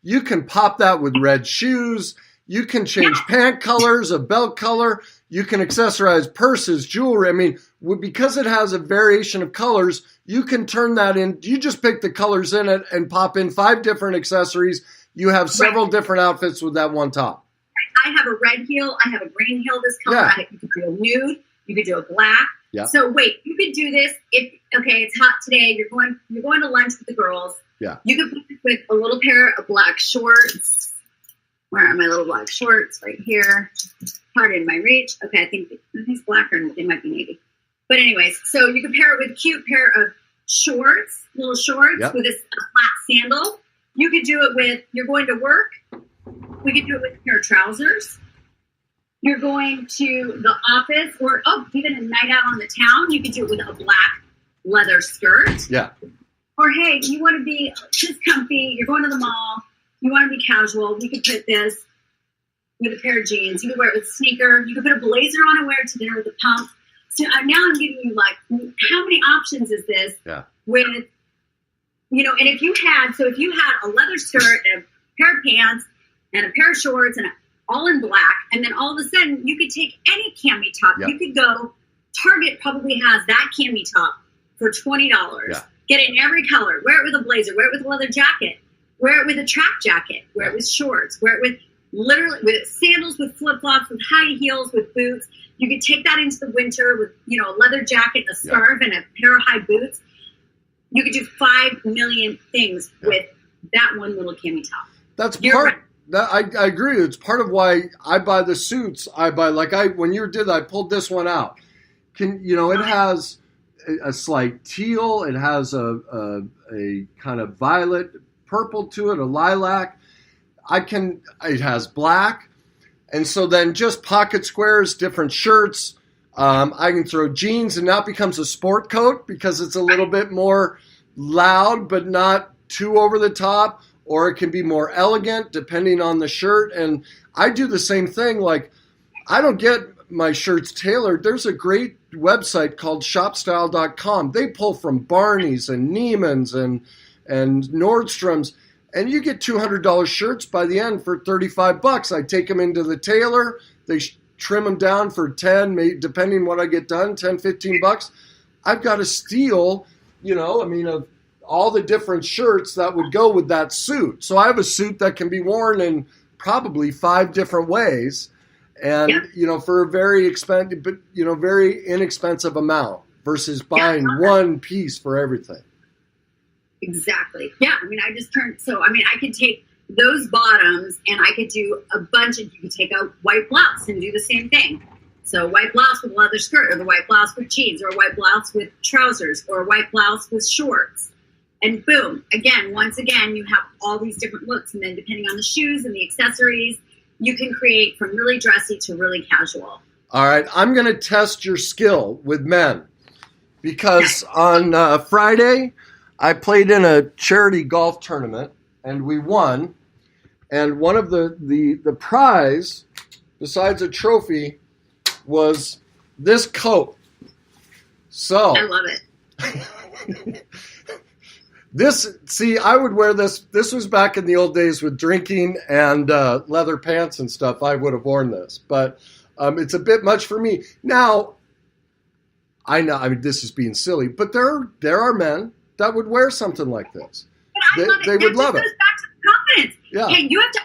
You can pop that with red shoes. You can change pant colors, a belt color. You can accessorize purses, jewelry. I mean, because it has a variation of colors, you can turn that in. You just pick the colors in it and pop in 5 different accessories. You have several different outfits with that one top. I have a red heel. I have a green heel this color. Yeah. You could do a nude. You could do a black. Yeah. So wait, you could do this if it's hot today. You're going to lunch with the girls. Yeah. You could put this with a little pair of black shorts. Where are my little black shorts? Right here. Pardon my reach. Okay, I think these black or they might be navy. But anyways, so you could pair it with a cute pair of shorts, little shorts with a flat sandal. You could do it with, you're going to work. We could do it with a pair of trousers. You're going to the office or, even a night out on the town. You could do it with a black leather skirt. Yeah. Or, hey, you want to be just comfy. You're going to the mall. You want to be casual. We could put this with a pair of jeans. You could wear it with a sneaker. You could put a blazer on and wear it to dinner with a pump. So now I'm giving you, like, how many options is this with, and if you had a leather skirt and a pair of pants and a pair of shorts and all in black, and then all of a sudden you could take any cami top. You could go, Target probably has that cami top for $20. Get it in every color. Wear it with a blazer. Wear it with a leather jacket. Wear it with a track jacket. Wear it with shorts. Wear it with with sandals, with flip-flops, with high heels, with boots. You could take that into the winter with, a leather jacket, a scarf, and a pair of high boots. You could do 5 million things with that one little cami top. That's I agree. It's part of why I buy the suits. When you did, I pulled this one out. It has a slight teal. It has a kind of violet purple to it, a lilac. It has black. And so then just pocket squares, different shirts. I can throw jeans, and now it becomes a sport coat because it's a little bit more loud, but not too over the top. Or it can be more elegant depending on the shirt. And I do the same thing. Like, I don't get my shirts tailored. There's a great website called shopstyle.com. They pull from Barney's and Neiman's and Nordstrom's. And you get $200 shirts by the end for $35. I take them into the tailor. They trim them down for 10, maybe, depending what I get done, 10, $15. I've got a steal, of all the different shirts that would go with that suit. So I have a suit that can be worn in probably 5 different ways. And, for a very expensive, but, very inexpensive amount versus buying one piece for everything. Exactly. Yeah. I could take those bottoms and I could do a bunch of, you could take a white blouse and do the same thing. So white blouse with a leather skirt, or the white blouse with jeans, or a white blouse with trousers, or a white blouse with shorts. And boom, once again, you have all these different looks. And then depending on the shoes and the accessories, you can create from really dressy to really casual. All right. I'm going to test your skill with men because on Friday, I played in a charity golf tournament, and we won. And one of the prize, besides a trophy, was this coat. So I love it. I would wear this. This was back in the old days with drinking and leather pants and stuff. I would have worn this, but it's a bit much for me. Now, I know, this is being silly, but there are men that would wear something like this. They would love it. Goes back to confidence. Yeah. Hey, you have to,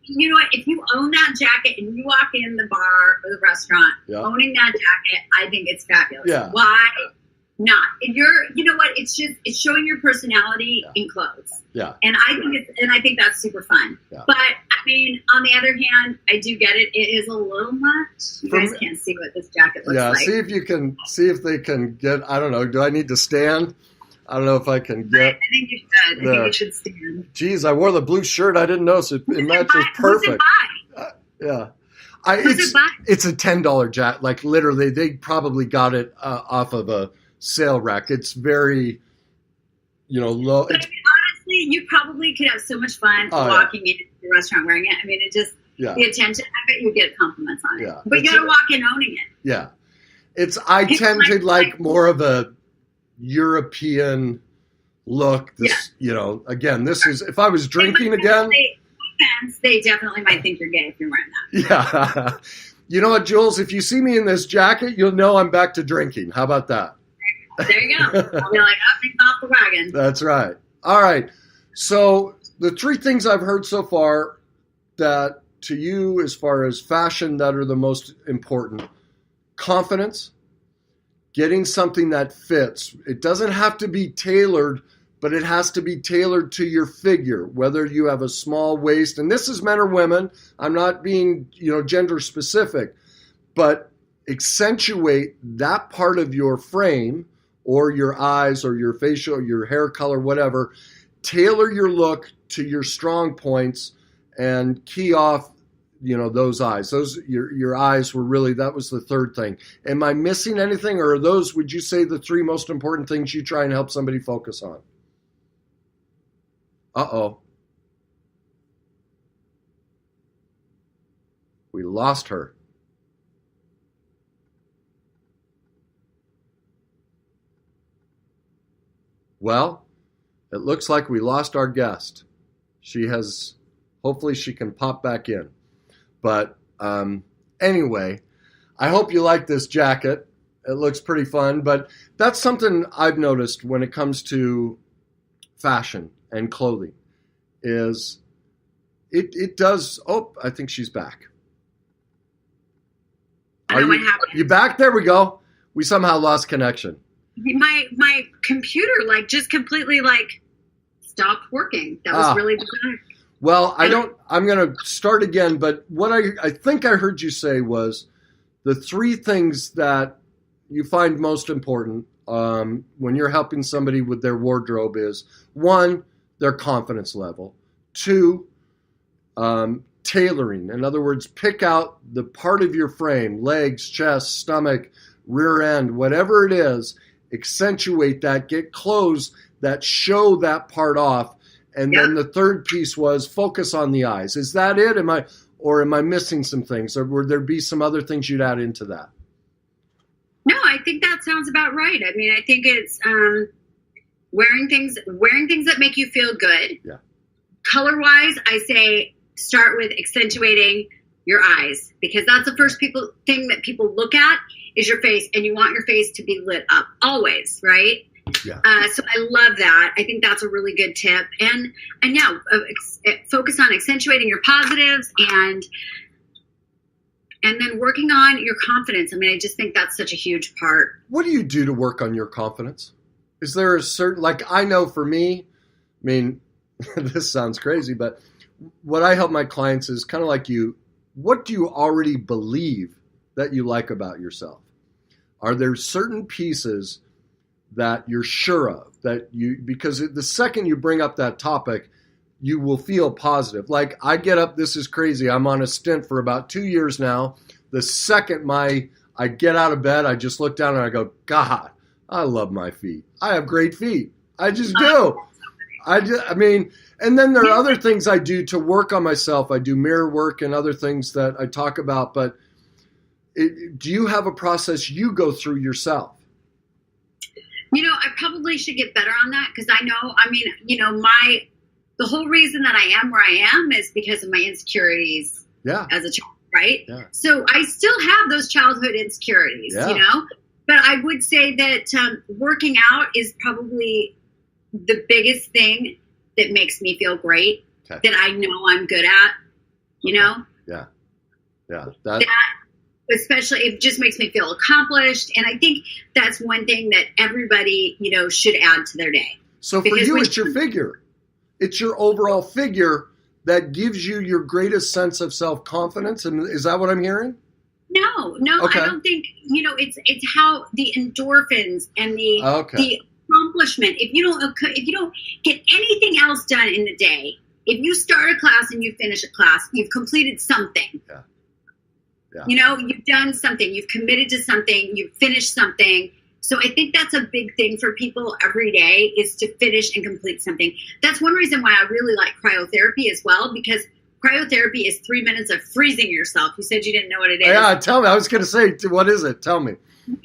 if you own that jacket and you walk in the bar or the restaurant owning that jacket, I think it's fabulous. Yeah. Why not? If it's showing your personality in clothes. Yeah. And I think that's super fun. Yeah. But on the other hand, I do get it. It is a little much. You guys can't see what this jacket looks like. See if they can get, I don't know, do I need to stand? I don't know if I can get. I think you should. I think you should stand. Geez, I wore the blue shirt. I didn't notice it. It matches perfect. Yeah. It's a $10 jacket. Like literally, they probably got it off of a sale rack. It's very, low. But honestly, you probably could have so much fun walking into the restaurant wearing it. The attention. I bet you get compliments on it. But you got to walk in owning it. Yeah. I tend to like more of a European look. This, again, this is, if I was drinking again. They definitely might think you're gay if you're wearing that. Yeah. You know what, Jules? If you see me in this jacket, you'll know I'm back to drinking. How about that? There you go. I'll be like, I'm off the wagon. That's right. All right. So the three things I've heard so far that to you, as far as fashion, that are the most important: confidence, getting something that fits. It doesn't have to be tailored, but it has to be tailored to your figure, whether you have a small waist. And this is men or women. I'm not being, gender specific, but accentuate that part of your frame or your eyes or your facial, your hair color, whatever. Tailor your look to your strong points and key off, those eyes. Your eyes were really, that was the third thing. Am I missing anything, or are those, would you say, the three most important things you try and help somebody focus on? Uh-oh. We lost her. Well, it looks like we lost our guest. Hopefully she can pop back in. But anyway, I hope you like this jacket. It looks pretty fun, but that's something I've noticed when it comes to fashion and clothing is it does. Oh, I think she's back. I don't know what happened. You back? There we go. We somehow lost connection. My computer just completely stopped working. That was really bizarre. Well, I'm going to start again, but what I think I heard you say was the three things that you find most important when you're helping somebody with their wardrobe is, one, their confidence level. Two, tailoring. In other words, pick out the part of your frame, legs, chest, stomach, rear end, whatever it is, accentuate that, get clothes that show that part off. And then the third piece was focus on the eyes. Is that it? Am I missing some things? Or would there be some other things you'd add into that? No, I think that sounds about right. I mean, I think it's wearing things that make you feel good. Yeah. Color-wise, I say start with accentuating your eyes, because that's the first thing that people look at is your face, and you want your face to be lit up always, right? Yeah. So I love that. I think that's a really good tip. And focus on accentuating your positives and then working on your confidence. I mean, I just think that's such a huge part. What do you do to work on your confidence? Is there a certain, I know for me, I mean, this sounds crazy, but what I help my clients is kind of like you. What do you already believe that you like about yourself? Are there certain pieces that you're sure of, because the second you bring up that topic, you will feel positive. Like I get up, this is crazy. I'm on a stint for about 2 years now. The second I get out of bed, I just look down and I go, God, I love my feet. I have great feet. I just do. And then there are other things I do to work on myself. I do mirror work and other things that I talk about, but do you have a process you go through yourself? I probably should get better on that, because the whole reason that I am where I am is because of my insecurities as a child, right? Yeah. So I still have those childhood insecurities, but I would say that working out is probably the biggest thing that makes me feel great, that I know I'm good at, Yeah. That especially, it just makes me feel accomplished. And I think that's one thing that everybody, should add to their day. So for you, it's your figure. It's your overall figure that gives you your greatest sense of self-confidence. And is that what I'm hearing? No, okay. I don't think, it's how the endorphins and the accomplishment. If you don't get anything else done in the day, if you start a class and you finish a class, you've completed something. Yeah. You've done something, you've committed to something, you've finished something. So I think that's a big thing for people every day, is to finish and complete something. That's one reason why I really like cryotherapy as well, because cryotherapy is 3 minutes of freezing yourself. You said you didn't know what it is. Yeah, tell me. I was going to say, what is it? Tell me.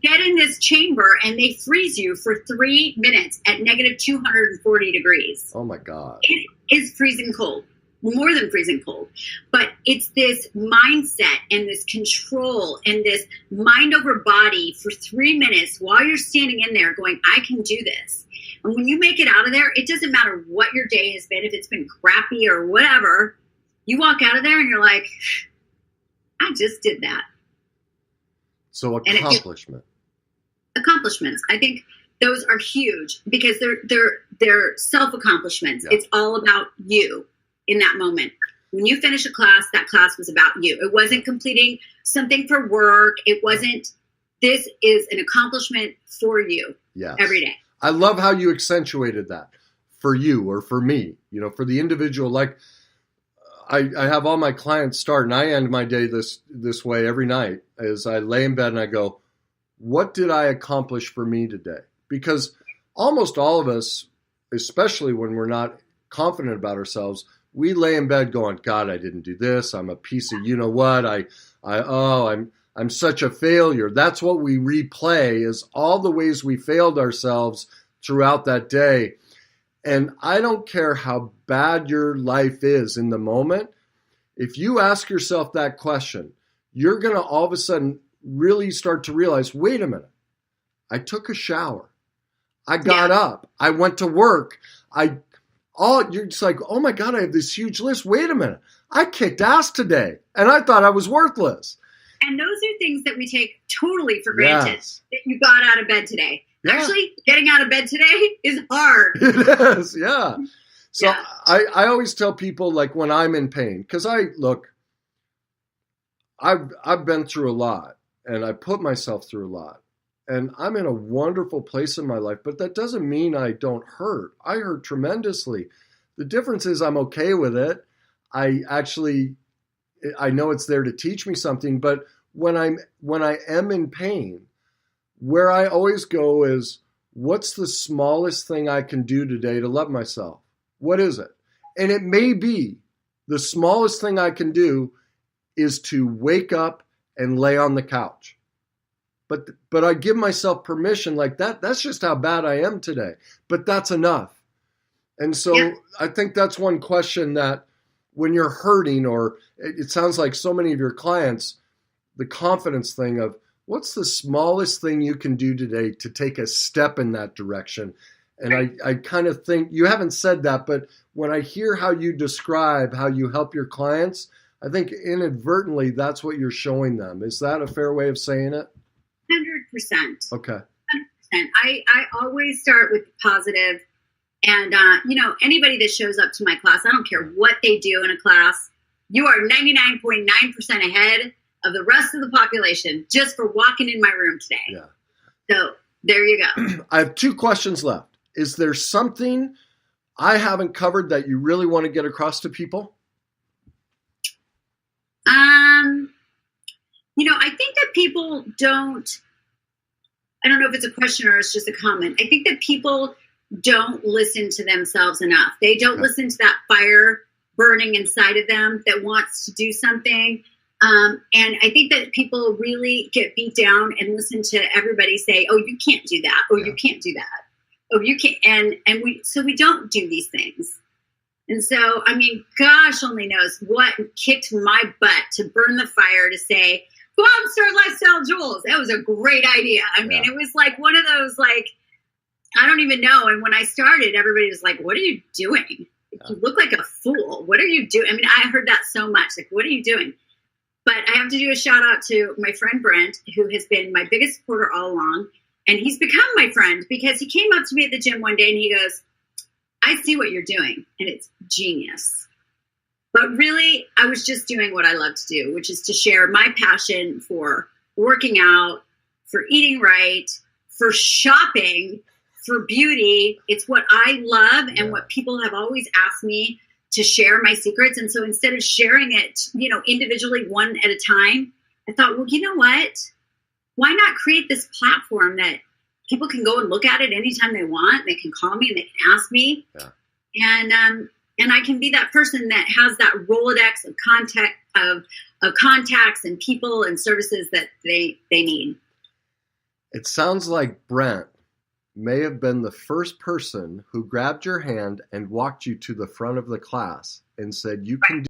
get in this chamber and they freeze you for 3 minutes at negative 240 degrees. Oh my God. It is freezing cold, more than freezing cold. But it's this mindset and this control and this mind over body for 3 minutes while you're standing in there going, I can do this. And when you make it out of there, it doesn't matter what your day has been, if it's been crappy or whatever, you walk out of there and you're like, I just did that. So accomplishment. Accomplishments. I think those are huge because they're self-accomplishments. Yeah. It's all about you in that moment. When you finish a class, that class was about you. It wasn't completing something for work. It wasn't, this is an accomplishment for you. Yes. Every day. I love how you accentuated that for you or for me, for the individual. Like I have all my clients start, and I end my day this way every night as I lay in bed and I go, what did I accomplish for me today? Because almost all of us, especially when we're not confident about ourselves, we lay in bed going, God, I didn't do this. I'm a piece of you-know-what. I'm such a failure. That's what we replay is all the ways we failed ourselves throughout that day. And I don't care how bad your life is in the moment. If you ask yourself that question, you're going to all of a sudden really start to realize, wait a minute, I took a shower. I got up. I went to work. You're just like, oh my God, I have this huge list. Wait a minute. I kicked ass today and I thought I was worthless. And those are things that we take totally for granted. Yes. That you got out of bed today. Yeah. Actually, getting out of bed today is hard. It is, yeah. So yeah. I always tell people, like, when I'm in pain, because I've been through a lot and I put myself through a lot. And I'm in a wonderful place in my life, but that doesn't mean I don't hurt. I hurt tremendously. The difference is I'm okay with it. I know it's there to teach me something, but when I am in pain, where I always go is, what's the smallest thing I can do today to love myself? What is it? And it may be the smallest thing I can do is to wake up and lay on the couch. But I give myself permission like that. That's just how bad I am today. But that's enough. And so I think that's one question that when you're hurting, or it sounds like so many of your clients, the confidence thing of what's the smallest thing you can do today to take a step in that direction. And I kind of think, you haven't said that, but when I hear how you describe how you help your clients, I think inadvertently that's what you're showing them. Is that a fair way of saying it? 100%. Okay. 100%. I always start with the positive. And, anybody that shows up to my class, I don't care what they do in a class, you are 99.9% ahead of the rest of the population just for walking in my room today. Yeah. So there you go. I have 2 questions left. Is there something I haven't covered that you really want to get across to people? I think that people I don't know if it's a question or it's just a comment. I think that people don't listen to themselves enough. They don't listen to that fire burning inside of them that wants to do something. And I think that people really get beat down and listen to everybody say, oh, you can't do that. Oh, you can't do that. Oh, you can't. And we don't do these things. And so, gosh only knows what kicked my butt to burn the fire to say, go out and start Lifestyle Jules. That was a great idea. It was like one of those, like, I don't even know. And when I started, everybody was like, what are you doing? You look like a fool. What are you doing? I heard that so much. Like, what are you doing? But I have to do a shout out to my friend Brent, who has been my biggest supporter all along. And he's become my friend because he came up to me at the gym one day and he goes, I see what you're doing. And it's genius. But really, I was just doing what I love to do, which is to share my passion for working out, for eating right, for shopping, for beauty. It's what I love and what people have always asked me to share my secrets. And so instead of sharing it, individually one at a time, I thought, well, you know what? Why not create this platform that people can go and look at it anytime they want. They can call me and they can ask me. Yeah. And I can be that person that has that Rolodex of contacts and people and services that they need. It sounds like Brent may have been the first person who grabbed your hand and walked you to the front of the class and said, "You can